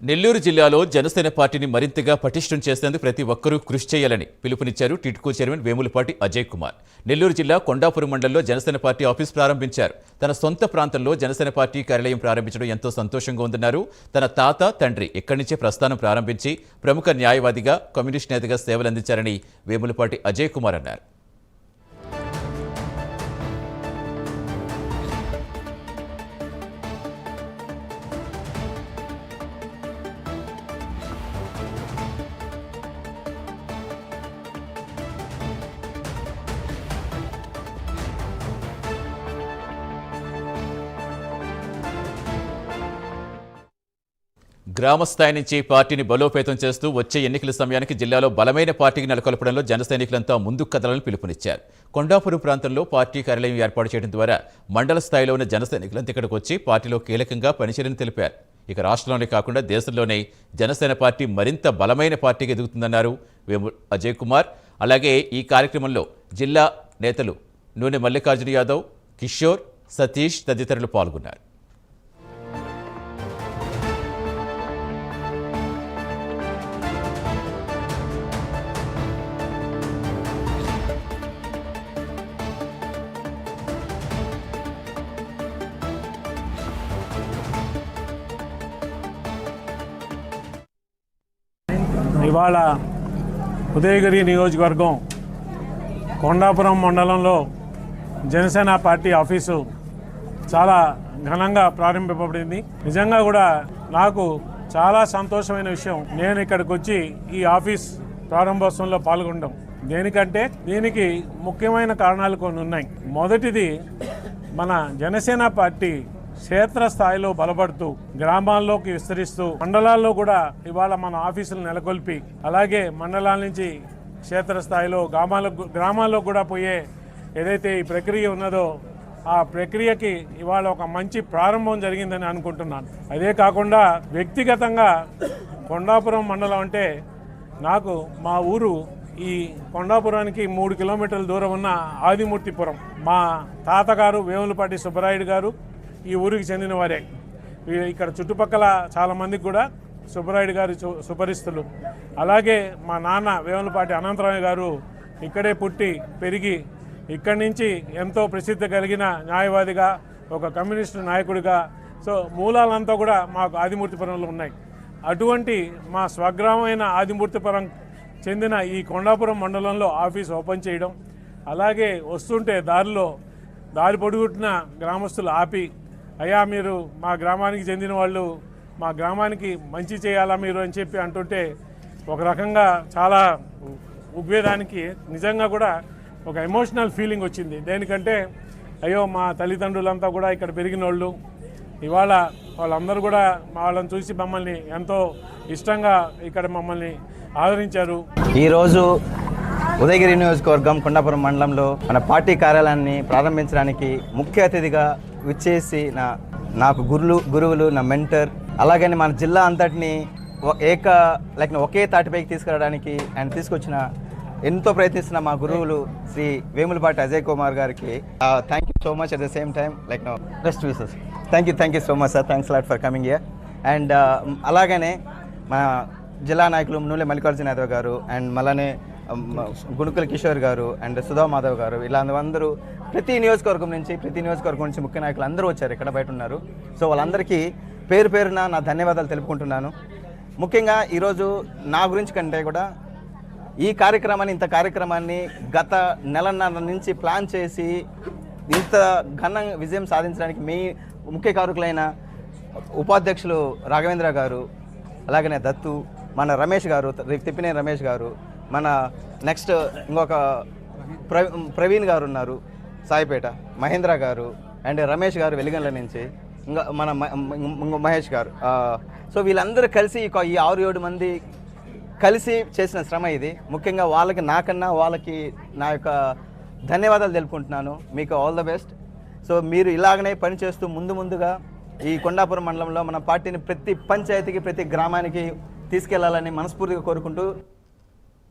నెల్లూరు జిల్లాలో జనసేన పార్టీని మరింతగా పటిష్టం చేసేందుకు ప్రతి ఒక్కరూ కృషి చేయాలని పిలుపునిచ్చారు టిడ్కో చైర్మన్ వేములపాటి అజయ్ కుమార్. నెల్లూరు జిల్లా కొండాపురం మండలంలో జనసేన పార్టీ ఆఫీస్ ప్రారంభించారు. తన సొంత ప్రాంతంలో జనసేన పార్టీ కార్యాలయం ప్రారంభించడం ఎంతో సంతోషంగా ఉందన్నారు. తన తాత తండ్రి ఇక్కడి నుంచే ప్రస్థానం ప్రారంభించి ప్రముఖ న్యాయవాదిగా, కమ్యూనిస్ట్ నేతగా సేవలందించారని వేములపాటి అజయ్ కుమార్ అన్నారు. గ్రామ స్థాయి నుంచి పార్టీని బలోపేతం చేస్తూ వచ్చే ఎన్నికల సమయానికి జిల్లాలో బలమైన పార్టీకి నెలకొల్పడంలో జన సైనికులంతా ముందుకు కదలాలని పిలుపునిచ్చారు. కొండాపురం ప్రాంతంలో పార్టీ కార్యాలయం ఏర్పాటు చేయడం ద్వారా మండల స్థాయిలో ఉన్న జన సైనికులంతా ఇక్కడికి వచ్చి పార్టీలో కీలకంగా పనిచేయాలని తెలిపారు. ఇక రాష్ట్రంలోనే కాకుండా దేశంలోనే జనసేన పార్టీ మరింత బలమైన పార్టీకి ఎదుగుతుందన్నారు అజయ్ కుమార్. అలాగే ఈ కార్యక్రమంలో జిల్లా నేతలు నూనె మల్లికార్జున యాదవ్, కిషోర్, సతీష్ తదితరులు పాల్గొన్నారు. ఇవాళ ఉదయగిరి నియోజకవర్గం కొండాపురం మండలంలో జనసేన పార్టీ ఆఫీసు చాలా ఘనంగా ప్రారంభింపబడింది. నిజంగా కూడా నాకు చాలా సంతోషమైన విషయం నేను ఇక్కడికి వచ్చి ఈ ఆఫీస్ ప్రారంభోత్సవంలో పాల్గొనడం. దేనికంటే దీనికి ముఖ్యమైన కారణాలు కొన్ని ఉన్నాయి. మొదటిది, మన జనసేన పార్టీ క్షేత్రస్థాయిలో బలపడుతూ గ్రామాల్లోకి విస్తరిస్తూ మండలాల్లో కూడా ఇవాళ మన ఆఫీసులు నెలకొల్పి, అలాగే మండలాల నుంచి క్షేత్రస్థాయిలో గ్రామాల్లో కూడా పోయే ఏదైతే ఈ ప్రక్రియ ఉన్నదో ఆ ప్రక్రియకి ఇవాళ ఒక మంచి ప్రారంభం జరిగిందని అనుకుంటున్నాను. అదే కాకుండా వ్యక్తిగతంగా కొండాపురం మండలం అంటే నాకు మా ఊరు ఈ కొండాపురానికి 3 కిలోమీటర్ల దూరం ఉన్న ఆదిమూర్తిపురం. మా తాతగారు వేములపాటి సుబ్బరాయుడు గారు ఈ ఊరికి చెందిన వారే. ఇక్కడ చుట్టుపక్కల చాలామందికి కూడా సుబ్బరాయుడు గారి సుపరిస్తులు. అలాగే మా నాన్న వేములపాటి అనంతరామయ్య గారు ఇక్కడే పుట్టి పెరిగి ఇక్కడి నుంచి ఎంతో ప్రసిద్ధి కలిగిన న్యాయవాదిగా, ఒక కమ్యూనిస్టు నాయకుడిగా, సో మూలాలంతా కూడా మాకు ఆదిమూర్తిపురంలో ఉన్నాయి. అటువంటి మా స్వగ్రామైన ఆదిమూర్తిపురం చెందిన ఈ కొండాపురం మండలంలో ఆఫీస్ ఓపెన్ చేయడం, అలాగే వస్తుంటే దారి పొడుగుతున్న గ్రామస్తులు ఆపి, అయ్యా మీరు మా గ్రామానికి చెందిన వాళ్ళు, మా గ్రామానికి మంచి చేయాలా మీరు అని చెప్పి అంటుంటే ఒక రకంగా చాలా ఉద్వేదానికి నిజంగా కూడా ఒక ఎమోషనల్ ఫీలింగ్ వచ్చింది. దేనికంటే అయ్యో మా తల్లిదండ్రులంతా కూడా ఇక్కడ పెరిగిన వాళ్ళు, ఇవాళ వాళ్ళందరూ కూడా వాళ్ళని చూసి మమ్మల్ని ఎంతో ఇష్టంగా ఇక్కడ మమ్మల్ని ఆదరించారు. ఈరోజు ఉదయగిరి నియోజకవర్గం కొండాపురం మండలంలో మన పార్టీ కార్యాలయాన్ని ప్రారంభించడానికి ముఖ్య అతిథిగా విచ్చేసి నాకు గురువులు, నా మెంటర్, అలాగని మన జిల్లా అంతటిని ఒకే తాటిపైకి తీసుకురావడానికి ఆయన తీసుకొచ్చిన ఎంతో ప్రయత్నిస్తున్న మా గురువులు శ్రీ వేములపాటి అజయ్ కుమార్ గారికి thank you so much. At the same time best wishes. Thank you so much sir. Thanks lot for coming here. And అలాగనే మన జిల్లా నాయకులు నూనె మల్లికార్జున యాదవ్ గారు, అండ్ మళ్ళనే గుణుకుల కిషోర్ గారు, అండ్ సుధా మాధవ్ గారు, ఇలా అందరూ ప్రతి నియోజకవర్గం నుంచి ముఖ్య నాయకులు అందరూ వచ్చారు, ఇక్కడ బయట ఉన్నారు. సో వాళ్ళందరికీ పేరు పేరున నా ధన్యవాదాలు తెలుపుకుంటున్నాను. ముఖ్యంగా ఈరోజు నా గురించి కంటే కూడా ఇంత కార్యక్రమాన్ని గత నెలన్నర నుంచి ప్లాన్ చేసి ఇంత ఘన విజయం సాధించడానికి ముఖ్య కారకులైన ఉపాధ్యక్షులు రాఘవేంద్ర గారు, అలాగనే దత్తు, మన రమేష్ గారు, తిప్పినేని రమేష్ గారు, మన నెక్స్ట్ ఇంకొక ప్రవీణ్ గారు ఉన్నారు సాయిపేట, మహేంద్ర గారు, అండ్ రమేష్ గారు వెలిగండ్ల నుంచి, ఇంకా మన మహేష్ గారు. సో వీళ్ళందరూ కలిసి ఈ 6-7 మంది కలిసి చేసిన శ్రమ ఇది. ముఖ్యంగా వాళ్ళకి నా యొక్క ధన్యవాదాలు తెలుపుకుంటున్నాను. మీకు ఆల్ ద బెస్ట్. సో మీరు ఇలాగనే పనిచేస్తూ ముందుగా ఈ కొండాపురం మండలంలో మన పార్టీని ప్రతి పంచాయతీకి, ప్రతి గ్రామానికి తీసుకెళ్లాలని మనస్ఫూర్తిగా కోరుకుంటూ